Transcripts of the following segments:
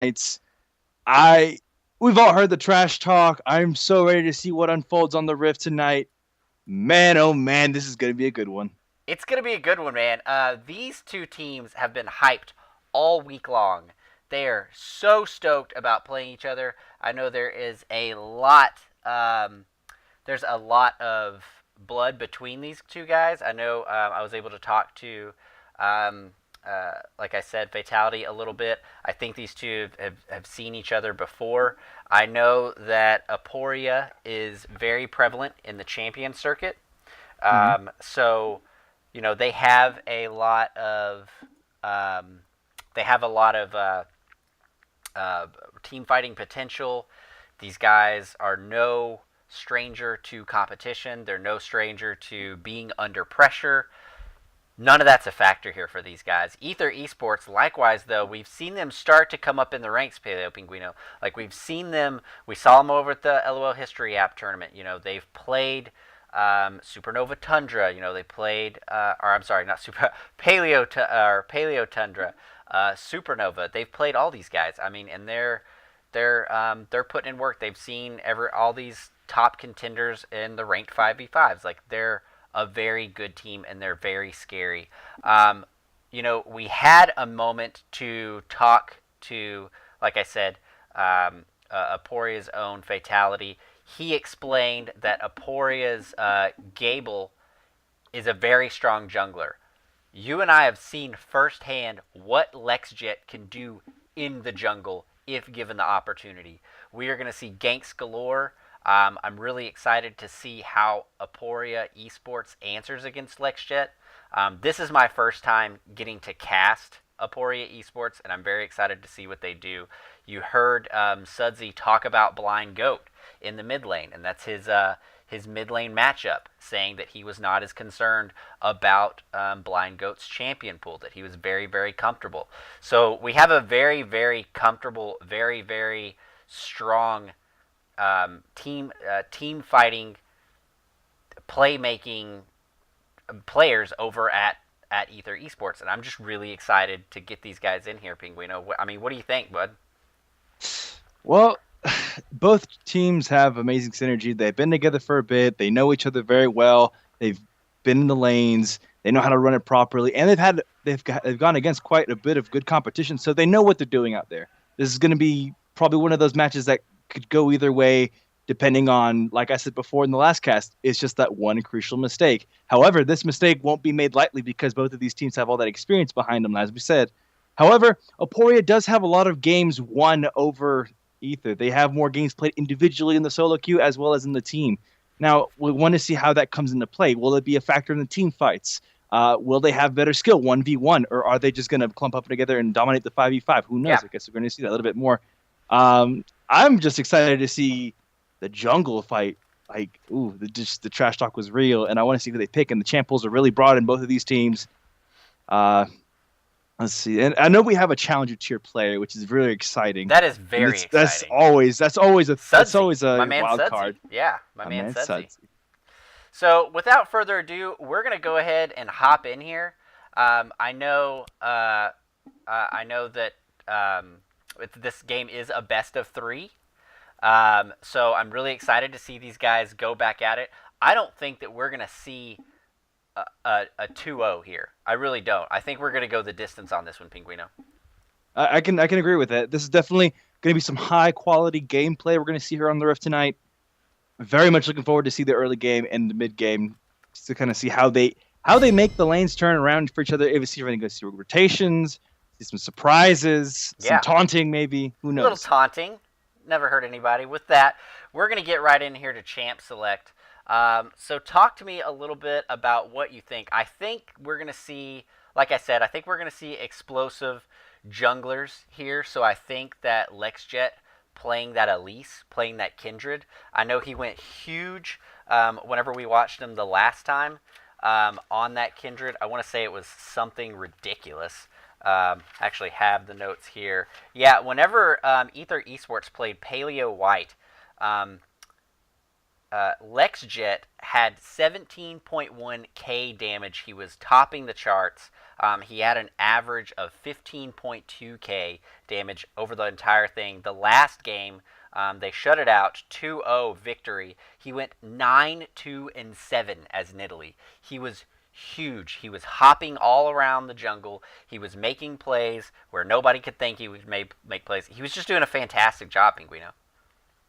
It's I we've all heard the trash talk. I'm so ready to see what unfolds on the Rift tonight. Man, oh man, this is gonna be a good one. It's going to be a good one, man. These two teams have been hyped all week long. They are so stoked about playing each other. I know there is a lot. There's a lot of blood between these two guys. I know I was able to talk to, like I said, Fatality a little bit. I think these two have seen each other before. I know that Aporia is very prevalent in the champion circuit. Mm-hmm. So, they have a lot of um, they have a lot of uh, team fighting potential. These guys are no stranger to competition. They're no stranger to being under pressure. None of that's a factor here for these guys. Ether Esports, likewise, though, we've seen them start to come up in the ranks, Paleo Pinguino. Like, we saw them over at the LOL History app tournament. They've played Supernova Tundra. They played, or I'm sorry, not Super, Paleo Tundra, Supernova. They've played all these guys. I mean, and they're putting in work. They've seen all these top contenders in the ranked 5v5s. Like, they're a very good team and they're very scary. We had a moment to talk to, like I said, Aporia's own Fatality. He explained that Aporia's Gable is a very strong jungler. You and I have seen firsthand what LexJet can do in the jungle if given the opportunity. We are going to see ganks galore. I'm really excited to see how Aporia Esports answers against LexJet. This is my first time getting to cast Aporia Esports, and I'm very excited to see what they do. You heard Sudsy talk about Blind Goat in the mid lane, and that's his mid lane matchup, saying that he was not as concerned about Blind Goat's champion pool, that he was very, very comfortable. So we have a very, very comfortable, very, very strong team fighting, playmaking players over at Ether Esports, and I'm just really excited to get these guys in here, Pinguino. I mean, what do you think, bud? Well, both teams have amazing synergy. They've been together for a bit. They know each other very well. They've been in the lanes. They know how to run it properly, and they've gone against quite a bit of good competition, so they know what they're doing out there. This is going to be probably one of those matches that could go either way, depending on, like I said before in the last cast, it's just that one crucial mistake. However, this mistake won't be made lightly because both of these teams have all that experience behind them, as we said. However, Aporia does have a lot of games won over Ether. They have more games played individually in the solo queue as well as in the team. Now, we want to see how that comes into play. Will it be a factor in the team fights? Will they have better skill 1v1, or are they just going to clump up together and dominate the 5v5? Who Yeah, knows? I guess we're going to see that a little bit more. I'm just excited to see the jungle fight. Like, ooh, the trash talk was real, and I want to see who they pick. And the champ pools are really broad in both of these teams. Uh, let's see, and I know we have a challenger tier player, which is really exciting, that is and very exciting. that's Sudsy, always my a man wild Sudsy. card. Yeah, my I man mean, Sudsy. So, without further ado, we're gonna go ahead and hop in here. I know that this game is a best of three. So I'm really excited to see these guys go back at it. I don't think that we're gonna see a 2-0 here. I really don't. I think we're gonna go the distance on this one, Pinguino. I can agree with that. This is definitely going to be some high quality gameplay we're going to see here on the Rift tonight. Very much looking forward to see the early game and the mid game, just to kind of see how they make the lanes turn around for each other. If we see anything, go see rotations, see some surprises, some Yeah, taunting, maybe. Who a little knows? taunting. Never hurt anybody. With that, we're gonna get right in here to champ select. So talk to me a little bit about what you think. I think we're gonna see, like I said, I think we're gonna see explosive junglers here. So I think that LexJet playing that Elise, playing that Kindred. I know he went huge whenever we watched him the last time on that Kindred. I want to say it was something ridiculous. Actually have the notes here. Yeah, whenever Ether Esports played Paleo White, um, LexJet had 17.1k damage. He was topping the charts. He had an average of 15.2k damage over the entire thing. The last game, they shut it out, 2-0 victory. He went 9-2-7 as Nidalee. He was huge. He was hopping all around the jungle. He was making plays where nobody could think he would make plays. He was just doing a fantastic job, Pinguino.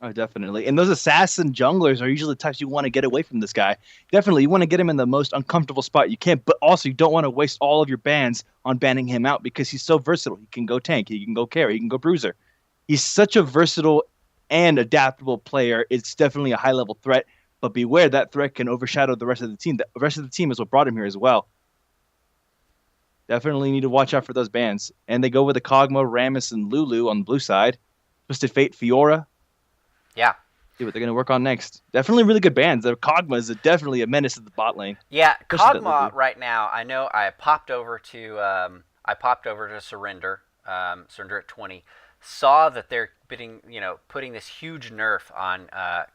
Oh, definitely. And those assassin junglers are usually the types you want to get away from this guy. Definitely, you want to get him in the most uncomfortable spot you can, but also you don't want to waste all of your bans on banning him out because he's so versatile. He can go tank, he can go carry, he can go bruiser. He's such a versatile and adaptable player. It's definitely a high level threat, but beware that threat can overshadow the rest of the team. The rest of the team is what brought him here as well. Definitely need to watch out for those bans. And they go with the Kog'Maw, Rammus, and Lulu on the blue side. Twisted Fate, Fiora. Yeah. See what they're going to work on next. Definitely really good bands. The Kog'Maw is definitely a menace to the bot lane. Yeah, Kog'Maw right now. I know I popped over to Surrender, Surrender at 20. Saw that they're putting this huge nerf on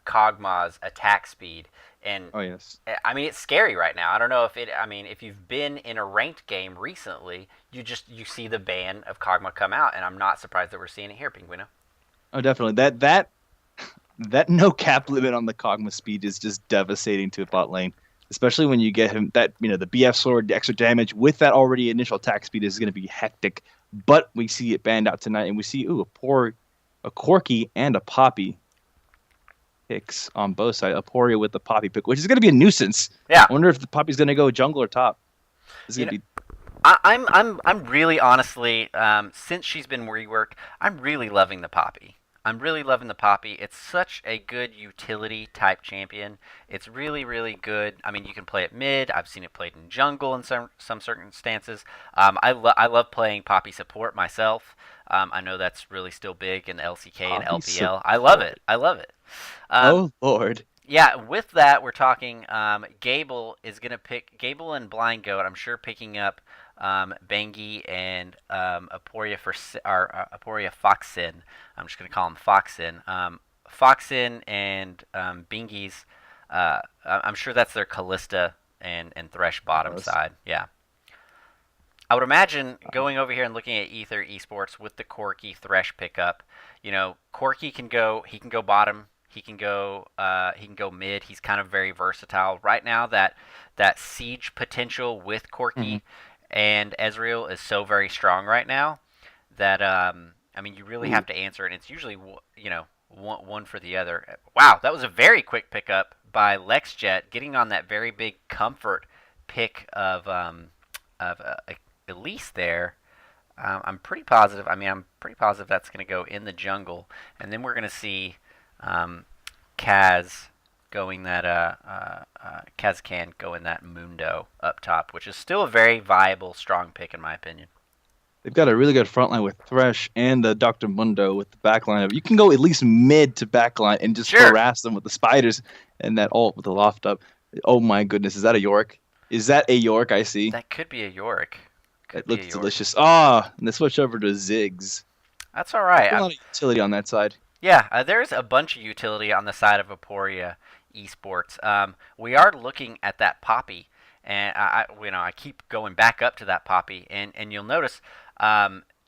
Kog'Maw's attack speed, and Oh yes. I mean it's scary right now. I don't know if it. I mean, if you've been in a ranked game recently, you see the ban of Kog'Maw come out, and I'm not surprised that we're seeing it here, Pinguino. Oh, definitely. That no cap limit on the Kog'Maw speed is just devastating to a bot lane, especially when you get him that the BF sword, the extra damage with that already initial attack speed is going to be hectic. But we see it banned out tonight, and we see a Corki and a Poppy picks on both sides. Aporia with the Poppy pick, which is going to be a nuisance. Yeah. I wonder if the Poppy's going to go jungle or top. This is going to be. I'm really honestly, since she's been reworked, I'm really loving the Poppy. I'm really loving the Poppy. It's such a good utility type champion. It's really, really good. I mean, you can play it mid. I've seen it played in jungle in some circumstances. I love playing Poppy support myself. I know that's really still big in LCK and Poppy LPL. support. I love it. I love it. Oh Lord. Yeah, with that, we're talking Gable is going to pick Gable and Blind Goat. I'm sure picking up Bengi and Aporia Aporia Foxin. I'm just going to call him Foxin. Foxin and Bingi's. I'm sure that's their Callista and Thresh bottom side. Yeah. I would imagine going over here and looking at Aether Esports with the Corki Thresh pickup. Corki can go. He can go bottom. He can go mid. He's kind of very versatile right now. That siege potential with Corki and Ezreal is so very strong right now that I mean you really have to answer, and it's usually one for the other. Wow, that was a very quick pickup by LexJet, getting on that very big comfort pick of Elise there. I'm pretty positive. I mean, I'm pretty positive that's going to go in the jungle, and then we're going to see Kaz going that Kaz can go in that Mundo up top, which is still a very viable, strong pick in my opinion. They've got a really good front line with Thresh and the Dr. Mundo with the back line. You can go at least mid to back line and just harass them with the spiders and that ult with the loft up. Oh my goodness, is that a Yorick? Is that a Yorick I see? That could be a Yorick. It looks delicious. Ah, and they switch over to Ziggs. That's all right. A lot of utility on that side. Yeah, there's a bunch of utility on the side of Aporia Esports. We are looking at that Poppy, and I keep going back up to that Poppy, and you'll notice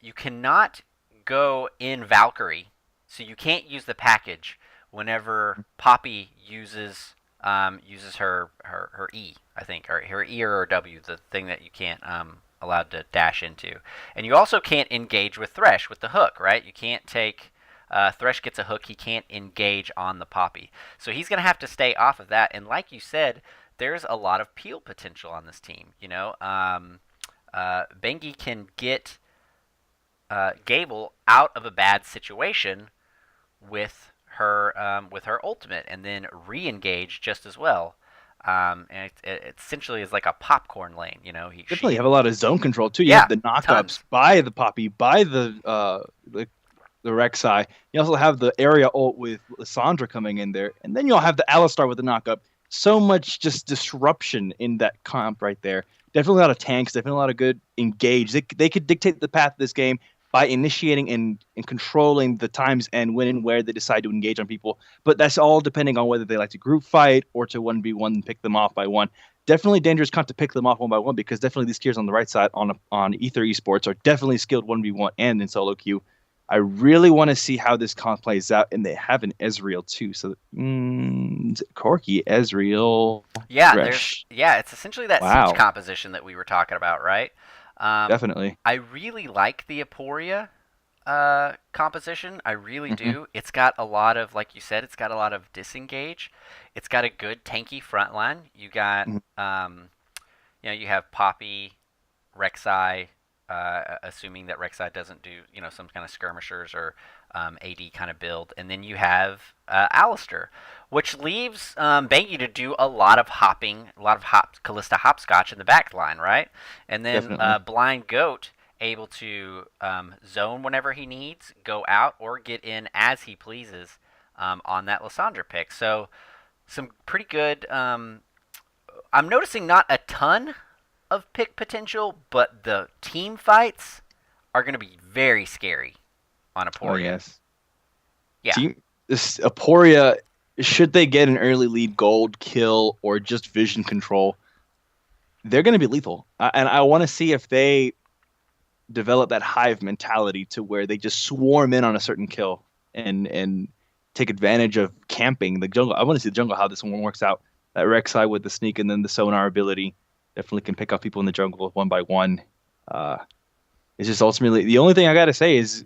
you cannot go in Valkyrie, so you can't use the package whenever Poppy uses her E, I think, or her E or her W, the thing that you can't allowed to dash into. And you also can't engage with Thresh with the hook, right? You can't take Thresh gets a hook, he can't engage on the Poppy. So he's going to have to stay off of that. And like you said, there's a lot of peel potential on this team. Bengi can get Gable out of a bad situation with her ultimate, and then re-engage just as well. And it essentially is like a popcorn lane, Definitely have a lot of zone control too. You Yeah, have the knockups tons. by the Poppy, by the Rek'Sai. You also have the area ult with Lissandra coming in there, and then you'll have the Alistar with the knockup. So much just disruption in that comp right there. Definitely a lot of tanks. Definitely a lot of good engage. They could dictate the path of this game by initiating and controlling the times and when and where they decide to engage on people. But that's all depending on whether they like to group fight or to 1v1 and pick them off by one. Definitely dangerous comp to pick them off one by one because definitely these tiers on the right side on Ether Esports are definitely skilled 1v1 and in solo queue. I really want to see how this comp plays out, and they have an Ezreal too. So, Corki, Ezreal, Yeah, Thresh. it's essentially that siege Wow, composition that we were talking about, right? Um, definitely. I really like the Aporia composition. I really Hmm. do. It's got a lot of, like you said, it's got a lot of disengage. It's got a good tanky front line. You have Poppy, Rek'Sai, assuming that Rek'Sai doesn't do some kind of skirmishers or AD kind of build, and then you have Alistair, which leaves Bangy to do a lot of hopping, a lot of Callista hopscotch in the back line, right? And then Definitely. Blind Goat able to zone whenever he needs, go out or get in as he pleases on that Lysandra pick. So some pretty good. I'm noticing not a ton of pick potential, but the team fights are going to be very scary on Oh Aporia. yes. Yeah, Team this Aporia, should they get an early lead gold kill or just vision control, they're going to be lethal. And I want to see if they develop that hive mentality to where they just swarm in on a certain kill and take advantage of camping the jungle. I want to see the jungle how this one works out. That Rek'Sai with the sneak and then the sonar ability definitely can pick off people in the jungle one by one. Uh, it's just ultimately the only thing I gotta say is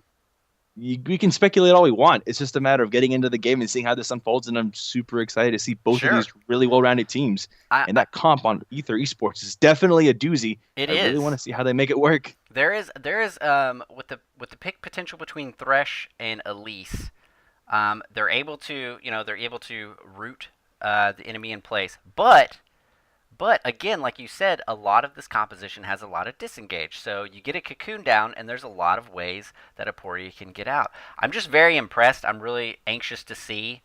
we can speculate all we want. It's just a matter of getting into the game and seeing how this unfolds. And I'm super excited to see both of these sure. really well-rounded teams. And I that comp on Ether Esports is definitely a doozy. it I really want is. to see how they make it work. There is with the pick potential between Thresh and Elise. They're able to root the enemy in place, but again, like you said, a lot of this composition has a lot of disengage. So you get a cocoon down, and there's a lot of ways that Aporia can get out. I'm just very impressed. I'm really anxious to see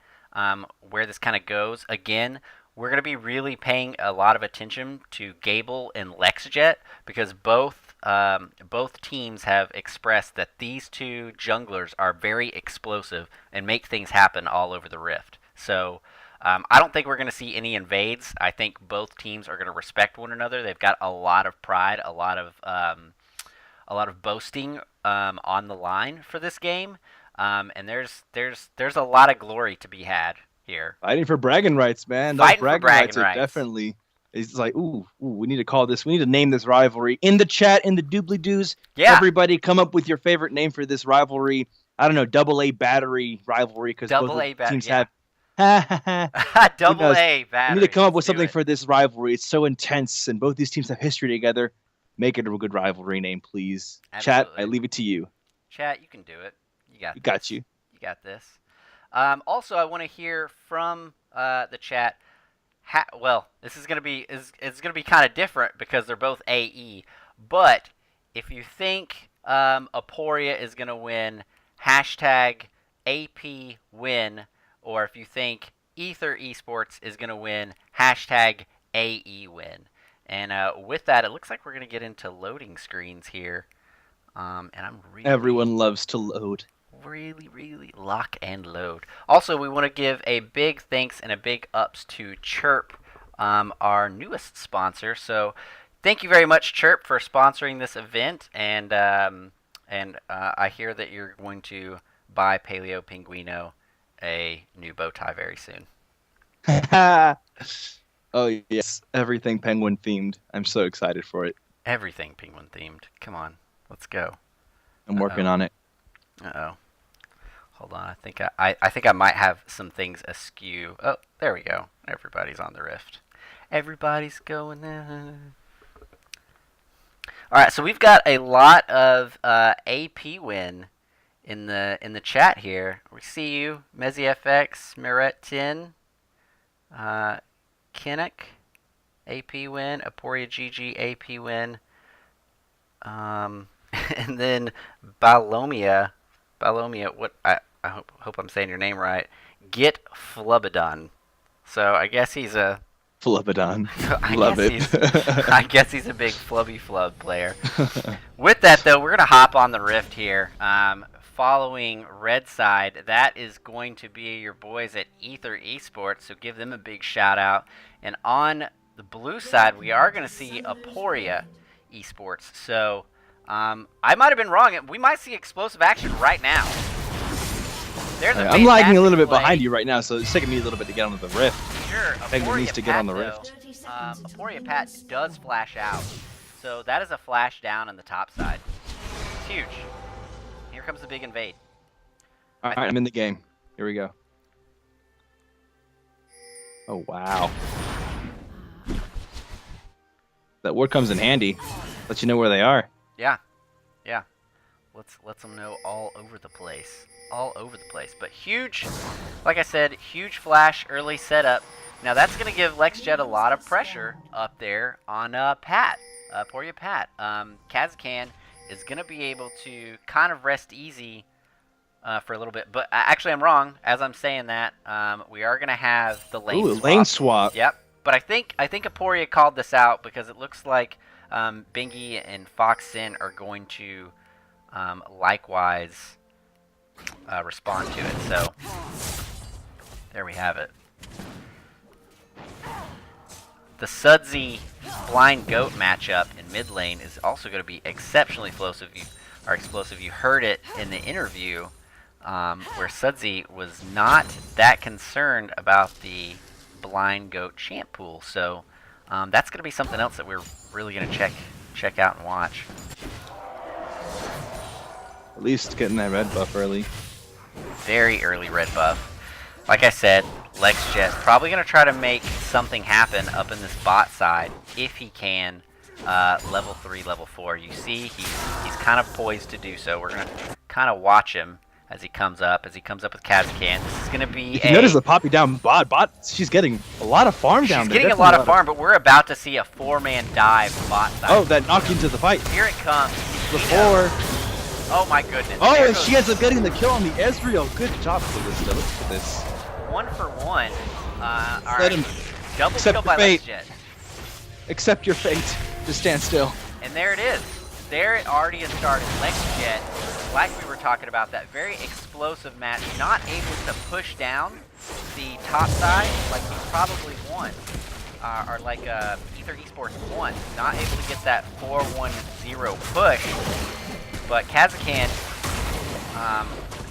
where this kind of goes. Again, we're going to be really paying a lot of attention to Gable and LexJet because both teams have expressed that these two junglers are very explosive and make things happen all over the Rift. So I don't think we're going to see any invades. I think both teams are going to respect one another. They've got a lot of pride, a lot of boasting on the line for this game, and there's a lot of glory to be had here. Fighting for bragging rights, man. Those Fighting for bragging bragging rights are rights. definitely. It's like, we need to call this. We need to name this rivalry in the chat in the doobly doos. Yeah, Everybody, come up with your favorite name for this rivalry. I don't know, double A battery rivalry because both double of A the bat. teams Yeah, have. Ha ha ha. Who double knows? A We need to battery. come up Let's with do something it. for this rivalry. It's so intense, and both these teams have history together. Make it a good rivalry name, please. Chat, I Absolutely. leave it to you. Chat, you can do it. You got We got this. you. You got this. Also, I want to hear from the chat. Well, this is it's gonna be kind of different because they're both AE. But if you think Aporia is gonna win, hashtag AP win, or if you think Ether Esports is gonna win, hashtag AE win. And with that, it looks like we're gonna get into loading screens here. And I'm really Everyone loves to load. really lock and load. Also, we want to give a big thanks and a big ups to Chirp, our newest sponsor. So, thank you very much, Chirp, for sponsoring this event. And I hear that you're going to buy Paleo Pinguino a new bow tie very soon. Oh yes, everything penguin themed. I'm so excited for it. Everything penguin themed. Come on, let's go. I'm Uh working oh. on it. Uh oh. Hold on. I think I might have some things askew. Oh, there we go. Everybody's on the rift. Everybody's going in. All right, so we've got a lot of AP win in the chat here. We see you, MeziFX, Miret10, uh, Kinnick, AP win, Aporia GG, AP win, and then Balomia, what I hope I'm saying your name right. Get Flubbadon. So I guess he's a Flubadon. I Love guess it. he's I guess he's a big flubby flub player. With that though, we're gonna hop on the Rift here. Following Red Side, that is going to be your boys at Aether Esports, so give them a big shout out. And on the blue side, we are going to see Aporia Esports. So I might have been wrong. We might see explosive action right now. There's a I'm lagging a little bit play. behind you right now, so it's taking me a little bit to get onto the Rift. Sure, Aporia needs to get Pat, on the though, Rift. Aporia Pat does flash out. So that is a flash down on the top side. It's huge. Here comes the big invade. All right, I'm in the game. Here we go. Oh, wow. That word comes in handy. Let you know where they are. Yeah. Yeah. Let's them know all over the place. All over the place. But huge, like I said, huge flash early setup. Now that's going to give LexJet a lot of pressure up there on Pat. Aporia Pat. Kazakan is going to be able to kind of rest easy for a little bit. But actually, I'm wrong. As I'm saying that, we are going to have the lane swap. Lane swap. Yep. But I think Aporia called this out because it looks like Bingy and Fox Sin are going to likewise respond to it. So there we have it. The Sudsy Blind Goat matchup in mid lane is also going to be exceptionally explosive. You heard it in the interview where Sudsy was not that concerned about the Blind Goat champ pool. So that's going to be something else that we're really going to check out and watch. At least getting that red buff early. Very early red buff. Like I said, LexJet probably going to try to make something happen up in this bot side if he can. Level 3, level 4. You see, he's kind of poised to do so. We're going to kind of watch him as he comes up with Kazakan. This is going to be notice the poppy down bot. She's getting a lot of farm down there. She's getting a lot of farm, but we're about to see a 4-man dive bot side. Oh, that knocked into the fight. Here it comes. The 4. Oh my goodness. Oh, and she ends up getting the kill on the Ezreal. Good job, Calista. Look at this. 1 for 1. Let him double kill by LexJet. Accept your fate. Just stand still. And there it is. There it already has started. LexJet, like we were talking about, that very explosive match, not able to push down the top side like he probably won. Or like Aether Esports won. Not able to get that 4-1-0 push. But Kazakan,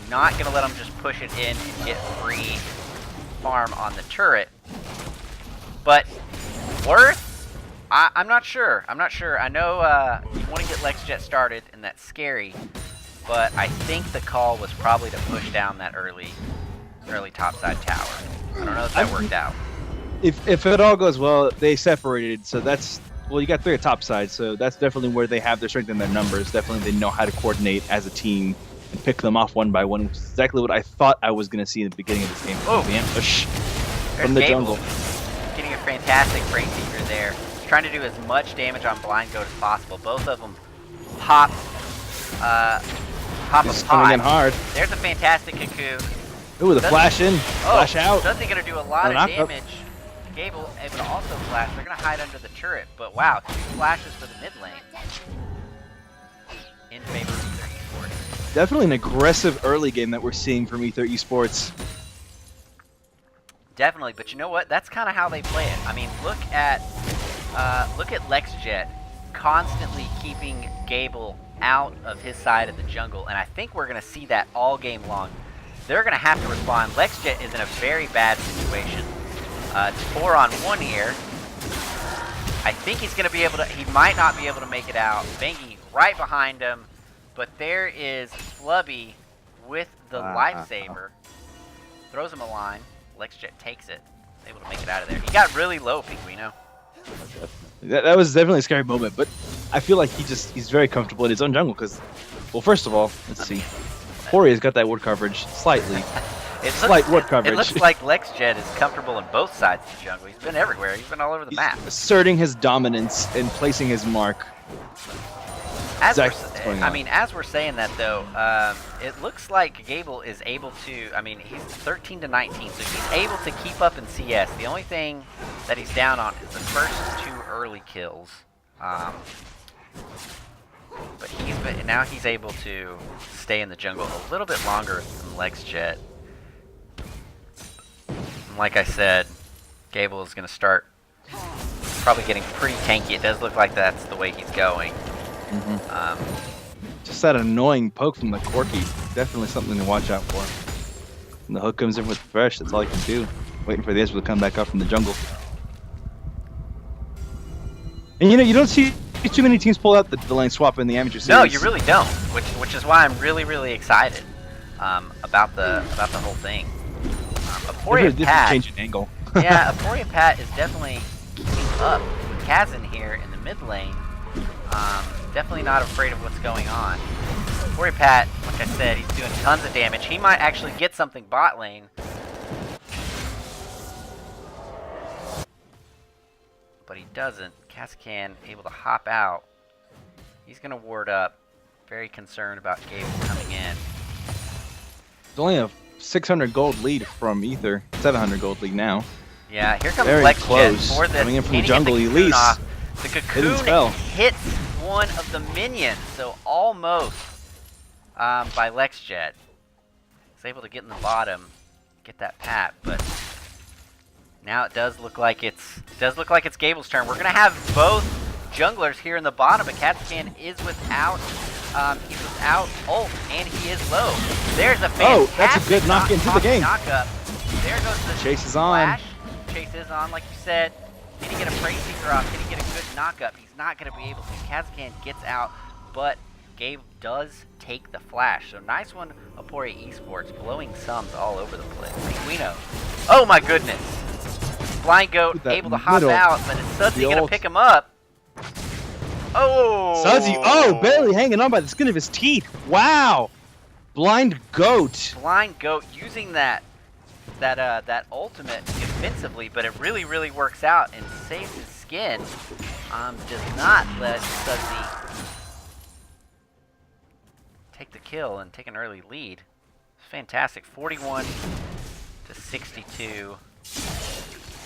not going to let him just push it in and get free farm on the turret. But worth? I'm not sure. I'm not sure. I know you want to get LexJet started, and that's scary. But I think the call was probably to push down that early topside tower. I don't know if that worked out. If it all goes well, they separated. So that's, well, you got 3 at topside. So that's definitely where they have their strength in their numbers. Definitely they know how to coordinate as a team and pick them off one by one, which is exactly what I thought I was going to see in the beginning of this game. Oh, the ambush from the jungle. Getting a fantastic brain teaser there. Trying to do as much damage on Blind Goat as possible. Both of them pop a coming in hard. There's a fantastic Cuckoo. Ooh, the flash in, flash out. Dudley going to do a lot of damage. Gable able to also flash. They're going to hide under the turret. But wow, 2 flashes for the mid lane in favor of Aether Esports. Definitely an aggressive early game that we're seeing from Aether Esports. Definitely, but you know what? That's kind of how they play it. I mean, look at LexJet constantly keeping Gable out of his side of the jungle, and I think we're going to see that all game long. They're going to have to respond. LexJet is in a very bad situation. It's 4-on-1 here. I think he's going to be able to, he might not be able to make it out. Bengi right behind him, but there is Flubby with the lifesaver. Throws him a line. LexJet takes it. Able to make it out of there. He got really low, Pinguino. That was definitely a scary moment, but I feel like he's very comfortable in his own jungle because, well, first of all, let's see. Aporia's got that ward coverage slightly. Slight ward coverage. It looks like LexJet is comfortable in both sides of the jungle. He's been everywhere. He's been all over the map. Asserting his dominance and placing his mark. As going I on. mean, as we're saying that though, it looks like Gable is able to. I mean, he's 13 to 19, so he's able to keep up in CS. The only thing that he's down on is the first 2 early kills. But now he's able to stay in the jungle a little bit longer than LexJet. And like I said, Gable is going to start probably getting pretty tanky. It does look like that's the way he's going. Just that annoying poke from the Corky. Definitely something to watch out for. And the hook comes in with fresh. That's all he can do. Waiting for the Ezreal to come back up from the jungle. And you don't see too many teams pull out the lane swap in the amateur series. No, you really don't. Which is why I'm really excited about the whole thing. Aporia Pat. Change an angle. Yeah, Aporia Pat is definitely keeping up with Kazan here in the mid lane. Definitely not afraid of what's going on. Aporia Pat, like I said, he's doing tons of damage. He might actually get something bot lane. But he doesn't. Kazan able to hop out. He's going to ward up. Very concerned about Gable coming in. It's only a 600 gold lead from Aether. 700 gold lead now. Yeah, here comes Very LexJet for this. Coming in from the jungle, Elise. The cocoon hits one of the minions, so almost by LexJet. He's able to get in the bottom, get that pat, but now it does look like it's Gable's turn. We're gonna have both junglers here in the bottom, but Kazakhstan is without ult, and he is low. There's a fantastic that's a good knock into the game. Knock-up. There goes the Chase is flash. on. Chase is on, like you said. Did he get a Praise Seeker off? Did he get a good knock-up? He's not going to be able to. Kazakhstan gets out, but Gabe does take the flash. So nice one, Aporia Esports, blowing sums all over the place. Pinguino. Oh my goodness. Blind Goat able to hop out, but is Sudsy going to pick him up? Oh! Sudsy, barely hanging on by the skin of his teeth. Wow! Blind Goat. Blind Goat using that ultimate defensively, but it really works out and saves his skin. Does not let Sudsy take the kill and take an early lead. Fantastic. 41 to 62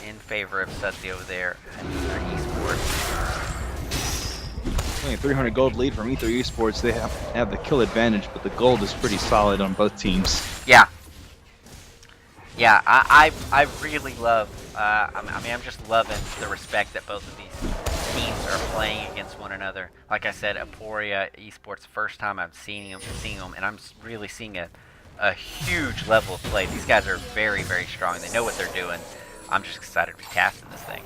in favor of Sudsy over there at Aether Esports. Only a 300 gold lead from Aether Esports. They have the kill advantage, but the gold is pretty solid on both teams. Yeah. Yeah, I really love, I'm just loving the respect that both of these teams are playing against one another. Like I said, Aporia Esports, first time I'm seeing them, and I'm really seeing a huge level of play. These guys are very strong. They know what they're doing. I'm just excited to be casting this thing.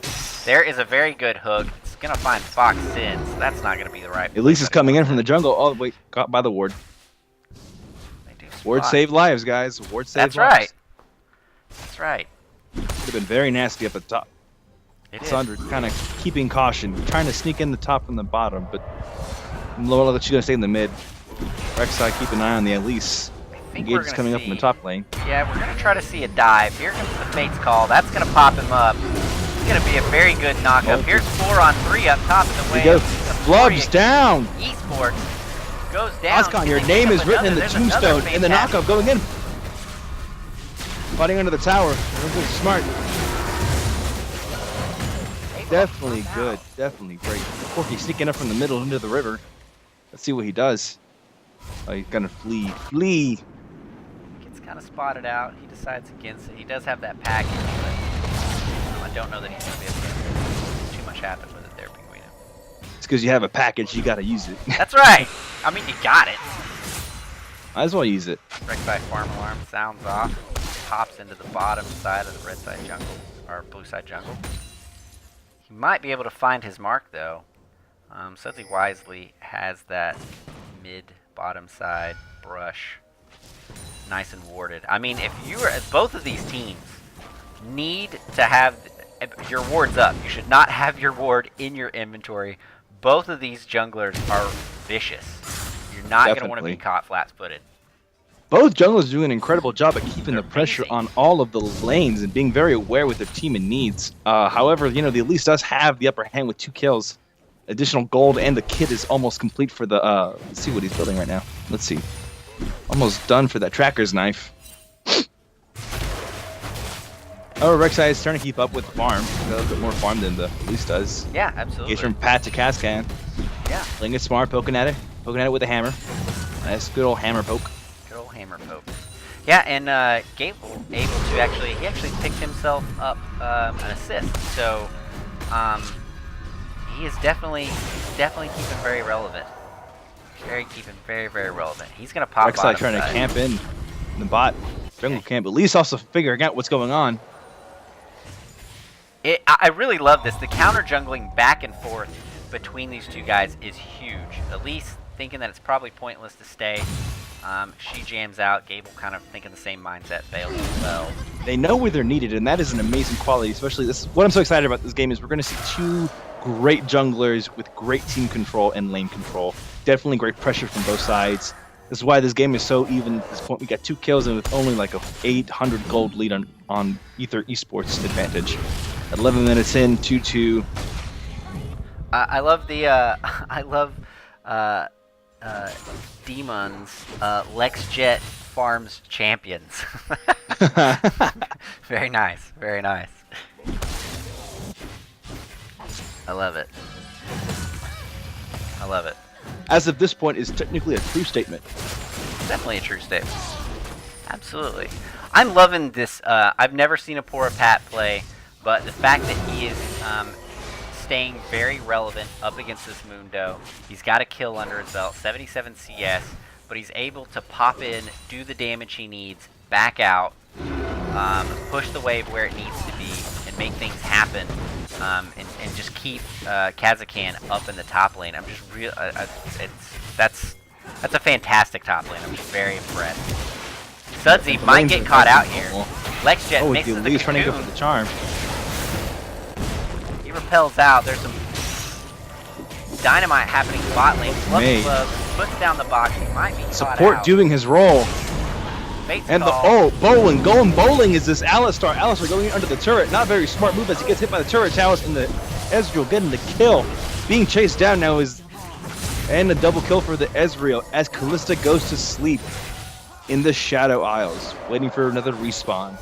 There is a very good hook. It's going to find Fox in, so that's not going to be the right. Elise is coming in from the jungle. Oh, wait, caught by the ward. They do spot. Ward saved lives, guys. Ward saved lives. That's right. That's right. Would have been very nasty up at the top. Sandra kind of keeping caution, trying to sneak in the top and the bottom, but Lola, she's going to stay in the mid. Rek'Sai, keep an eye on the Elise. Engage is coming up in the top lane. Yeah, we're going to try to see a dive. Here comes the Fate's Call. That's going to pop him up. It's going to be a very good knockup. Here's 4 on 3 up top in the way. Flubs down. Esports goes down. Oscon, your name is written in the tombstone, in the knockup going in. Fighting under the tower. This is smart. Definitely good. Definitely great. Corky sneaking up from the middle into the river. Let's see what he does. Oh, he's gonna flee. Flee! Gets kind of spotted out. He decides against it. He does have that package, but I don't know that he's gonna be able to too much happen with it there, Pinguino. It's because you have a package, you gotta use it. That's right! I mean, you got it. Might as well use it. Rek'Sai farm alarm sounds off. Pops into the bottom side of the red side jungle, or blue side jungle. He might be able to find his mark though. Sudsy wisely has that mid bottom side brush nice and warded. I mean, if you are, both of these teams need to have your wards up. You should not have your ward in your inventory. Both of these junglers are vicious. You're not going to want to be caught flat-footed. Both junglers do an incredible job at keeping the pressure on all of the lanes and being very aware with their team and needs. However, the Elise does have the upper hand with 2 kills. additional gold, and the kit is almost complete for the, let's see what he's building right now. Let's see. Almost done for that tracker's knife. Oh, Rek'Sai is trying to keep up with the farm. A little bit more farm than the police does. Yeah, absolutely. Gets from Pat to Kazkan. Yeah. Playing it smart, poking at it with a hammer. Nice, good old hammer poke. Good old hammer poke. Yeah, and Gable able to actually picked himself up an assist. So he is definitely keeping very relevant. Keeping very relevant. He's gonna pop. Rek'Sai trying to camp in the bot jungle camp, at least also figuring out what's going on. I really love this. The counter jungling back and forth between these two guys is huge. Elise thinking that it's probably pointless to stay. She jams out. Gable kind of thinking the same mindset. Fails as well. They know where they're needed, and that is an amazing quality. Especially this. What I'm so excited about this game is we're going to see two great junglers with great team control and lane control. Definitely great pressure from both sides. This is why this game is so even at this point. We got 2 kills and with only like a 800 gold lead on Aether Esports advantage. 11 minutes in, 2-2. I love the Demon's LexJet Farms champions. Very nice, very nice. I love it. I love it. As of this point, is technically a true statement. Definitely a true statement. Absolutely. I'm loving this. I've never seen Aporia Pat play, but the fact that he is staying very relevant up against this Mundo. He's got a kill under his belt, 77 CS, but he's able to pop in, do the damage he needs, back out, push the wave where it needs to be, and make things happen, and just keep Kazakhan up in the top lane. I'm just real. That's a fantastic top lane. I'm just very impressed. Sudsy might get caught out here. LexJet mixes the cocoon. Trying to go for the charm. He repels out. There's some dynamite happening in bot lane. Club puts down the box. He might be caught Support out. doing his role. Bates And call. bowling. Going bowling is this Alistar. Alistar going under the turret. Not very smart move as he gets hit by the turret towers, and the Ezreal getting the kill. Being chased down now is... And a double kill for the Ezreal as Kalista goes to sleep in the Shadow Isles, waiting for another respawn.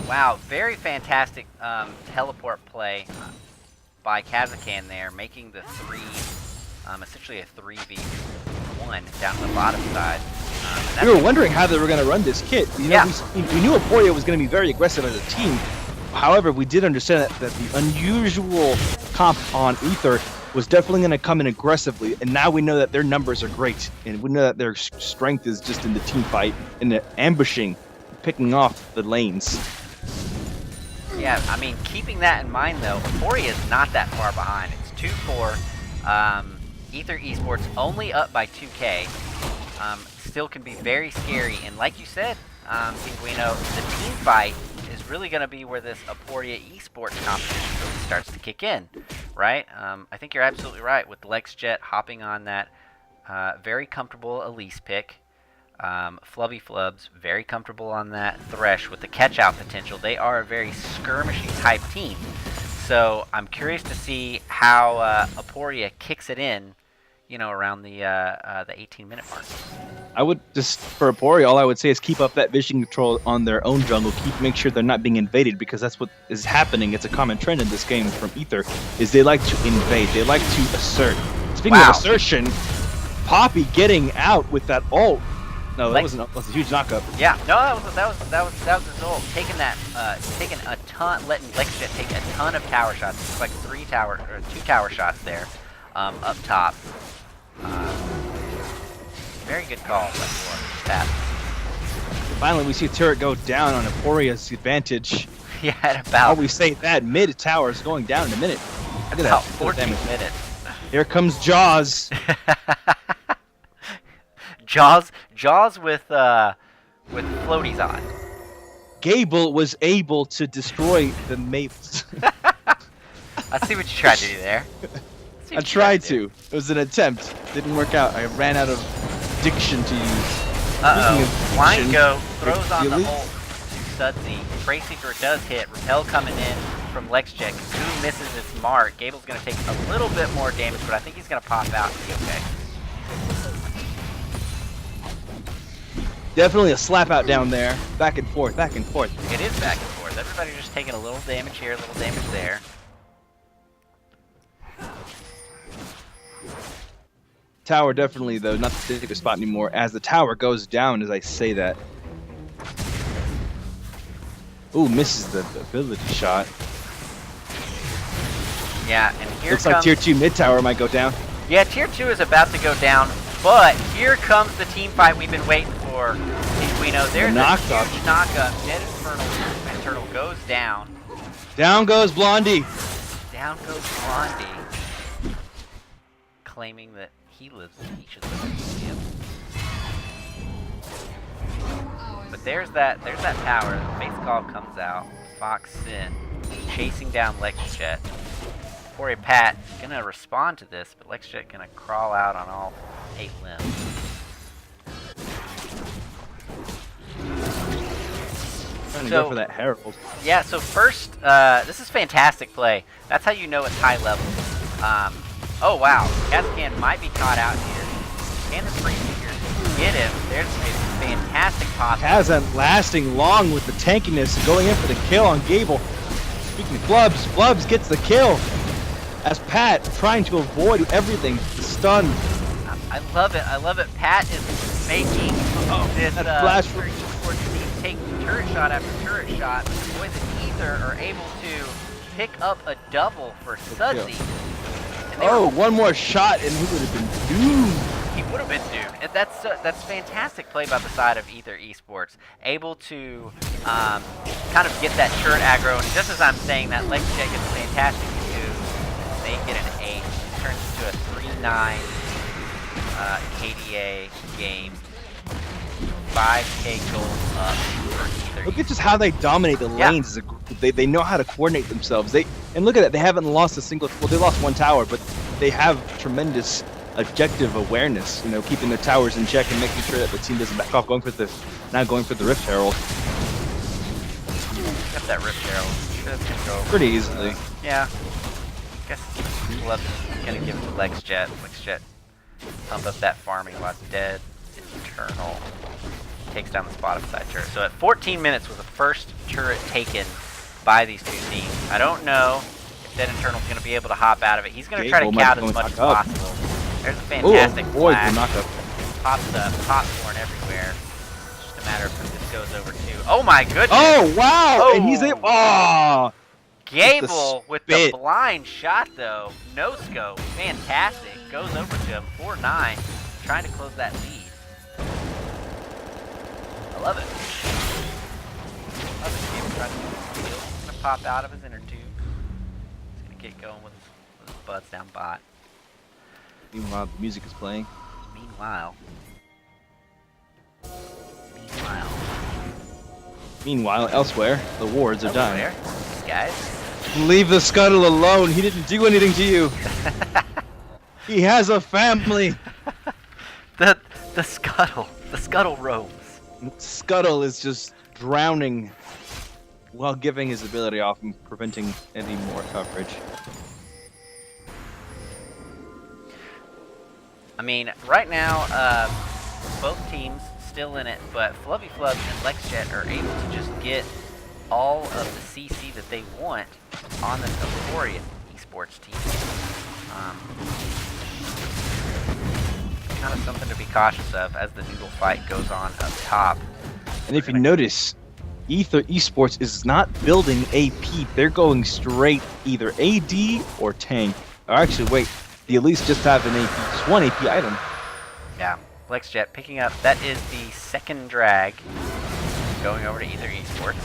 Wow, very fantastic teleport play by Kazakhan there, making the essentially a 3v1 down the bottom side. We were wondering how they were going to run this kit. You know, we knew Aporia was going to be very aggressive as a team. However, we did understand that the unusual comp on Aether was definitely going to come in aggressively, and now we know that their numbers are great, and we know that their strength is just in the team fight, in the ambushing, picking off the lanes. Yeah, I mean, keeping that in mind, though, Aporia is not that far behind. It's 2-4. Aether Esports only up by 2K. Still can be very scary, and like you said, Pinguino, the team fight is really going to be where this Aporia Esports competition really starts to kick in, right? I think you're absolutely right with LexJet hopping on that very comfortable Elise pick. Flubby Flubs, very comfortable on that Thresh with the catch-out potential. They are a very skirmishy type team. So I'm curious to see how Aporia kicks it in, you know, around the 18-minute mark. I would just, for Aporia, all I would say is keep up that vision control on their own jungle. Make sure they're not being invaded, because that's what is happening. It's a common trend in this game from Aether, is they like to invade. They like to assert. Speaking of assertion, Poppy getting out with that ult. No, that was a huge knockup. Yeah, no, that was his ult. Taking a ton, letting LexJet take a ton of tower shots. It's like 2 tower shots there, up top. Very good call by Pat. Finally, we see a turret go down on Aporia's advantage. Yeah, at about. Oh, we say that mid tower is going down in a minute. Look at about that. 14 minutes. Here comes Jaws. Jaws with floaties on. Gable was able to destroy the mapes. I see what you tried to do there. I tried to. It was an attempt. Didn't work out. I ran out of diction to use. Blind Go throws on the ult to Sudsy. Traceseeker does hit. Repel coming in. from LexJet. Who misses its mark? Gable's going to take a little bit more damage, but I think he's going to pop out and be okay. Definitely a slap out down there. Back and forth, back and forth. It is back and forth. Everybody's just taking a little damage here, a little damage there. Tower definitely, though, not the safest spot anymore. As the tower goes down, as I say that. Ooh, misses the ability shot. Yeah, and here looks comes... like tier 2 mid tower might go down. Yeah, tier 2 is about to go down, but here comes the team fight we've been waiting for. We know there's a huge knock-up. Dead Infernal goes down. Down goes Blondie. Down goes Blondie. Claiming that he lives in each of the museum. But there's that tower. The Face Call comes out. Fox Sin chasing down LexJet. Aporia Pat gonna respond to this, but LexJet gonna crawl out on all 8 limbs. Trying to go for that Herald. Yeah, so first, this is fantastic play. That's how you know it's high level. Oh wow, Kazkan might be caught out here. Can the free figure get him? There's a fantastic pop. Kazan lasting long with the tankiness, going in for the kill on Gable. Speaking of Flubs gets the kill. As Pat trying to avoid everything, stun. I love it. Pat is making this flash for Esports team take turret shot after turret shot, but the boys at Aether are able to pick up a double for Sudsy. Oh, one more shot and he would have been doomed. He would have been doomed. And that's fantastic play by the side of Aether Esports. Able to kind of get that turret aggro. And just as I'm saying that, LexJet gets a fantastic move. They get an 8. It turns into a 3-9 KDA game. 5K gold up for Aether. Look at just how they dominate the lanes as a group. They know how to coordinate themselves. And look at that. They haven't lost a single. Well, they lost one tower, but they have tremendous objective awareness. You know, keeping their towers in check and making sure that the team doesn't back off. Not going for the Rift Herald. Got that Rift Herald. Should go over. Pretty easily. Yeah. Guess Love gonna give it to LexJet. LexJet pump up that farming while dead. Eternal takes down the spot beside turret. So at 14 minutes was the first turret taken by these two teams. I don't know if Dead Eternal's going to be able to hop out of it. He's going to try to count as much as possible. There's a fantastic flash. Pops up, popcorn everywhere. It's just a matter of if this goes over too. Oh my goodness! Oh wow! Oh. And he's able. Oh! Gable with the blind shot though. No scope. Fantastic. Goes over to him. 4-9. Trying to close that lead. I love it. Love it. Gable trying to steal. He's gonna pop out of his inner tube. He's gonna get going with his buds down bot. Meanwhile, the music is playing. Meanwhile, elsewhere, the wards are dying. Guys. Leave the Scuttle alone. He didn't do anything to you. He has a family. The Scuttle roams. Scuttle is just drowning while giving his ability off and preventing any more coverage. I mean, right now, both teams still in it, but Flubby Flubs and LexJet are able to just get all of the CC that they want on this Aporia Esports team. Kind of something to be cautious of as the noodle fight goes on up top. And if you notice, Aether Esports is not building AP. They're going straight either AD or tank. Or actually, wait, the Elites just have an AP, just one AP item. Yeah, LexJet picking up. That is the second drag going over to Aether Esports.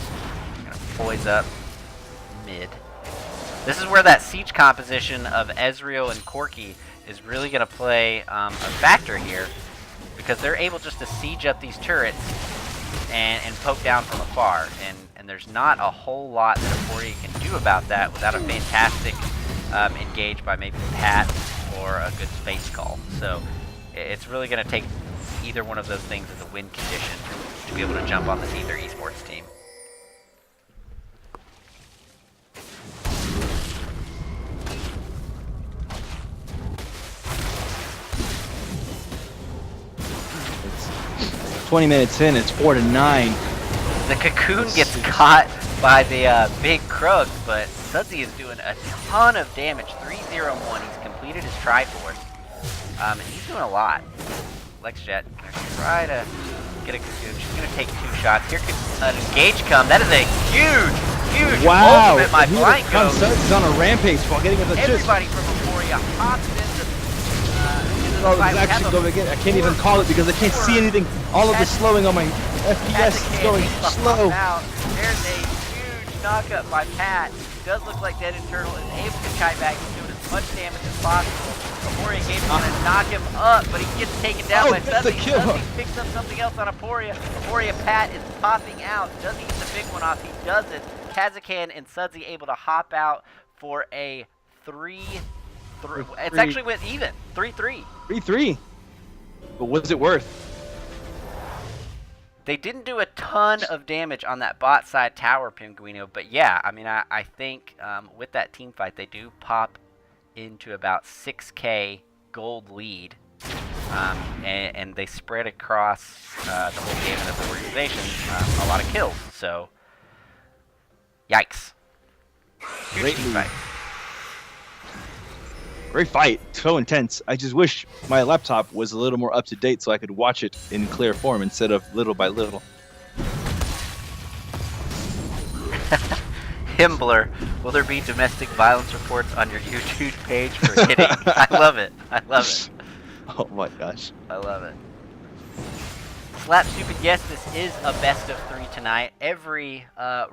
Gonna poise up mid. This is where that siege composition of Ezreal and Corki is really going to play a factor here, because they're able just to siege up these turrets and poke down from afar, and there's not a whole lot that Aporia can do about that without a fantastic engage by maybe Pat or a good space call. So it's really going to take either one of those things as a win condition to be able to jump on this Aether Esports team. 20 minutes in. It's 4-9. The Cocoon gets caught by the big Krug, but Sudsy is doing a ton of damage. 3-0-1. He's completed his Triforce. And he's doing a lot. LexJet gonna try to get a Cocoon. She's gonna take 2 shots. Here could an engage come. That is a huge ultimate by Blind Goat. Sudsy's on a rampage while getting into the Everybody from Aporia hops into the Oh, fight. it's actually going again. I can't even call it because I can't see anything. All of the slowing on my FPS is going slow. There's a huge knockup by Pat. Does look like Dead Internal is able to kite back. He's doing as much damage as possible. Aporia Game's gonna knock him up, but he gets taken down by Sudsy. Sudsy picks up something else on Aporia. Aporia Pat is popping out. Does he get the big one off? He doesn't. Kazakan and Sudsy able to hop out for a 3-3. It's actually went even. 3-3. 3-3. But what's it worth? They didn't do a ton of damage on that bot side tower, Pinguino, but yeah, I mean, I think with that team fight, they do pop into about 6K gold lead, and they spread across the whole game and the organization a lot of kills, so yikes. Huge team fight. Great fight. So intense. I just wish my laptop was a little more up to date so I could watch it in clear form instead of little by little. Himbler, will there be domestic violence reports on your YouTube page for hitting? I love it. I love it. Oh my gosh. I love it. Slap Stupid, yes, this is a best of 3 tonight. Every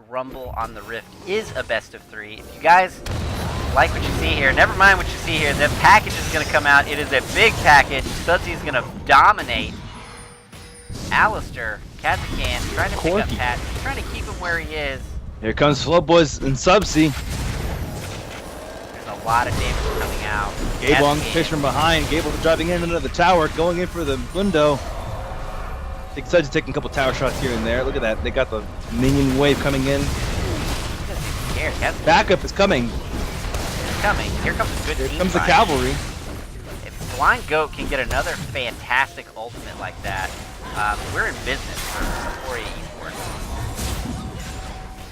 Rumble on the Rift is a best of 3. If you guys like what you see here, never mind what you see here, the package is going to come out. It is a big package. Sudsy is going to dominate. Alistair, Kazakan, trying to pick up Pat. He's trying to keep him where he is. Here comes Flow Boys and Subsea. There's a lot of damage coming out. Gable on the fish from behind. Gable driving in under the tower, going in for the window. I think Sudsy taking a couple tower shots here and there. Look at that. They got the minion wave coming in. Backup is coming. Coming. Here comes a good team. Here comes the cavalry. If Blind Goat can get another fantastic ultimate like that, we're in business for Aporia Esports.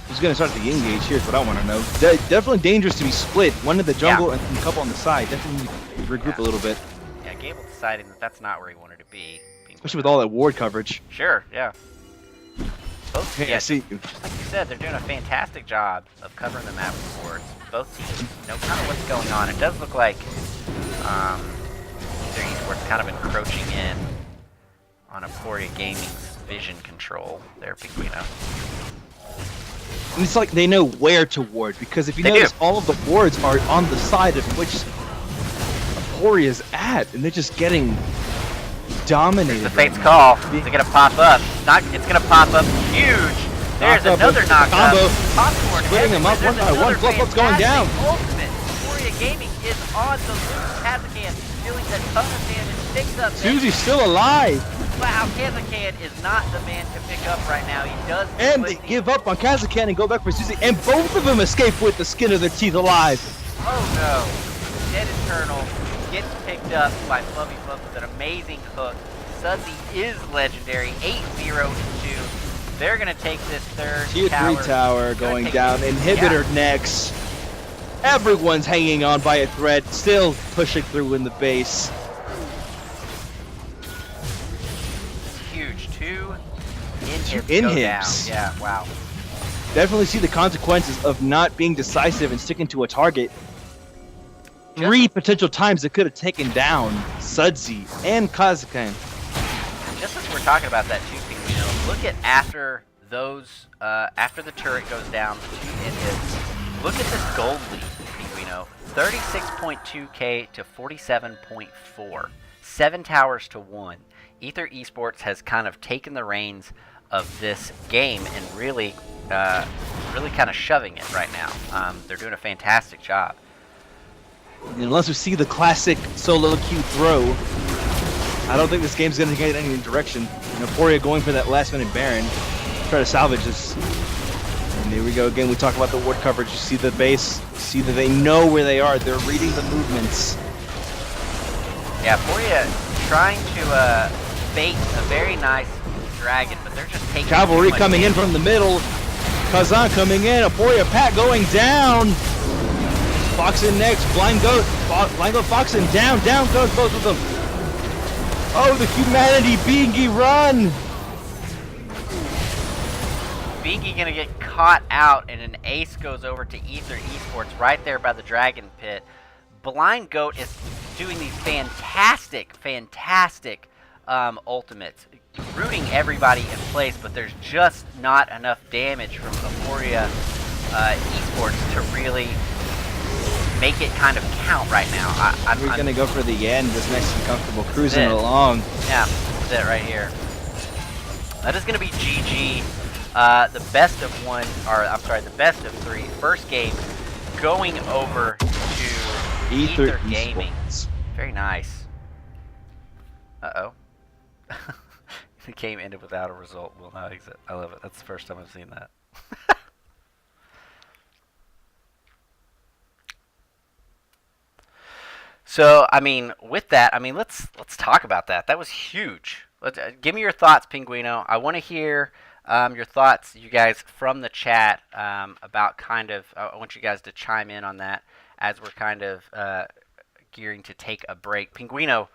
Who's going to start the engage? Here's what I want to know. Definitely dangerous to be split. One in the jungle and a couple on the side. Definitely regroup a little bit. Yeah, Gable deciding that that's not where he wanted to be. Especially with all that ward coverage. Sure, yeah. Both, hey, I see you. Just like you said, they're doing a fantastic job of covering the map with wards. Both teams know kind of what's going on. It does look like Aether Esports kind of encroaching in on Aporia Gaming's vision control there, Pinguino. And it's like they know where to ward, because if you notice, all of the wards are on the side of which Aporia's at, and they're just getting dominated. The Fate's call. Is it gonna pop up? It's gonna pop up huge. There's another knockup. Popcorn splitting them up one by one. Flip-flop's going down. Ultimate. Aporia Gaming is on the loose. Kazakan doing a ton of damage. Picks up. Susie's still alive. Wow, Kazakan is not the man to pick up right now. He does. And they give up on Kazakan and go back for Susie, and both of them escape with the skin of their teeth alive. Oh no. Dead Eternal gets picked up by Flubby Flub with an amazing hook. Sudsy is legendary. 8-0-2. They're going to take this third Tier 3 tower going down. Inhibitor next. Everyone's hanging on by a thread, still pushing through in the base. Huge. 2 inhibs. Yeah, wow. Definitely see the consequences of not being decisive and sticking to a target. 3 potential times that could have taken down Sudsy and Kazakan. Just as we're talking about that too, Pinguino, look at after those, after the turret goes down, 2 inhibs. Look at this gold lead, Pinguino. 36.2k to 47.4. 7 towers to 1. Aether Esports has kind of taken the reins of this game and really kind of shoving it right now. They're doing a fantastic job. And unless we see the classic solo queue throw, I don't think this game's going to get any direction. Aporia going for that last minute Baron, try to salvage this. And here we go again. We talk about the ward coverage. You see the base, you see that they know where they are. They're reading the movements. Yeah, Aporia trying to bait a very nice dragon, but they're just taking Cavalry too much coming in damage. from the middle. Kazan coming in. Aporia Pat going down. Fox in next. Blind Goat. Fox in down. Down goes both of them. Oh, the humanity Bingy run. Bingy gonna get caught out, and an ace goes over to Aether Esports right there by the dragon pit. Blind Goat is doing these fantastic ultimates, rooting everybody in place, but there's just not enough damage from Aporia Esports to really make it kind of count right now. We're going to go for the end. This next is comfortable cruising along. Yeah, that's it right here. That is going to be GG. The best of one, or I'm sorry, the best of three. First game going over to Aether Gaming. Very nice. Uh-oh. The game ended without a result. Will not exist. I love it. That's the first time I've seen that. So, I mean, with that, I mean, let's talk about that. That was huge. Give me your thoughts, Pinguino. I want to hear your thoughts, you guys, from the chat about kind of. I want you guys to chime in on that as we're kind of gearing to take a break. Pinguino,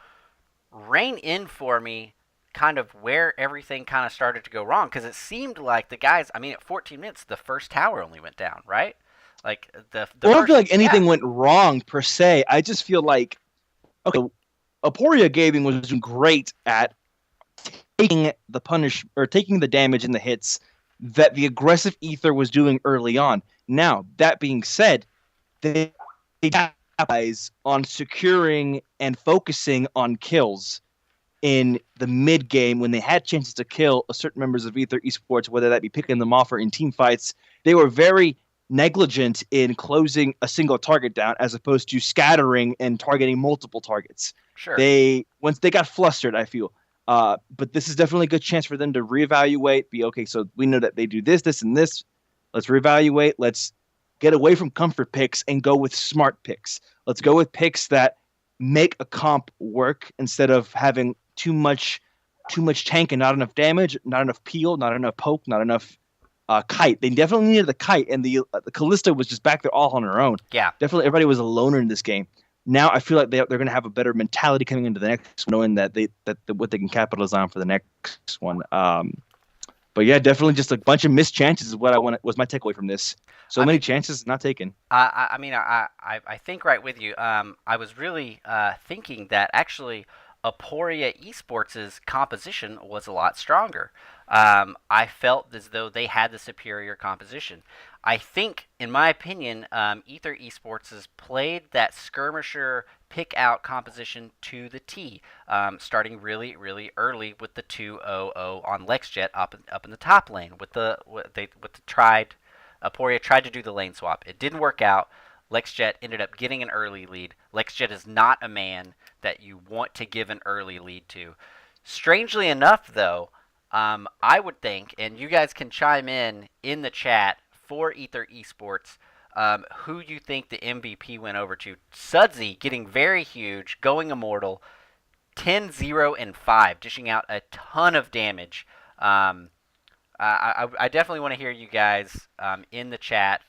rein in for me kind of where everything kind of started to go wrong, because it seemed like the guys, I mean, at 14 minutes, the first tower only went down, right? Like the I don't feel like anything went wrong per se. I just feel like, okay, Aporia Gaming was doing great at taking the punish or taking the damage and the hits that the aggressive Aether was doing early on. Now, that being said, they capitalize on securing and focusing on kills in the mid game when they had chances to kill certain members of Aether Esports, whether that be picking them off or in team fights. They were very negligent in closing a single target down as opposed to scattering and targeting multiple targets. Sure. Once they got flustered, I feel. But this is definitely a good chance for them to reevaluate, be okay, so we know that they do this, this, and this. Let's reevaluate. Let's get away from comfort picks and go with smart picks. Let's go with picks that make a comp work instead of having too much tank and not enough damage, not enough peel, not enough poke, not enough kite. They definitely needed the kite, and the Callista was just back there all on her own. Yeah. Definitely everybody was a loner in this game. Now I feel like they're going to have a better mentality coming into the next one, knowing that what they can capitalize on for the next one. But yeah, definitely just a bunch of missed chances is what was my takeaway from this. Many chances not taken. I mean, I think right with you. I was really thinking that actually Aporia Esports' composition was a lot stronger. I felt as though they had the superior composition. I think, in my opinion, Aether Esports has played that skirmisher pick-out composition to the T, starting really, really early with the 2-0-0 on LexJet up in the top lane. Aporia tried to do the lane swap. It didn't work out. LexJet ended up getting an early lead. LexJet is not a man that you want to give an early lead to. Strangely enough, though, I would think, and you guys can chime in the chat for Aether Esports, who you think the MVP went over to. Sudsy getting very huge, going immortal, 10-0-5, dishing out a ton of damage. I definitely want to hear you guys in the chat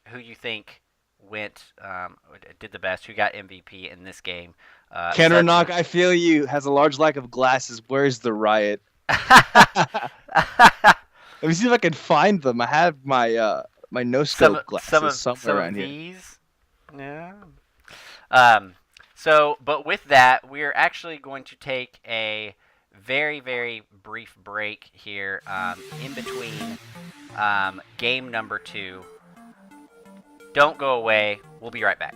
who you think did the best, who got MVP in this game. Kennernock, I feel you, has a large lack of glasses. Where's the riot? Let me see if I can find them. I have my my no scope glasses somewhere around here. Yeah. But with that, we're actually going to take a very, very brief break here in between game number 2. Don't go away. We'll be right back.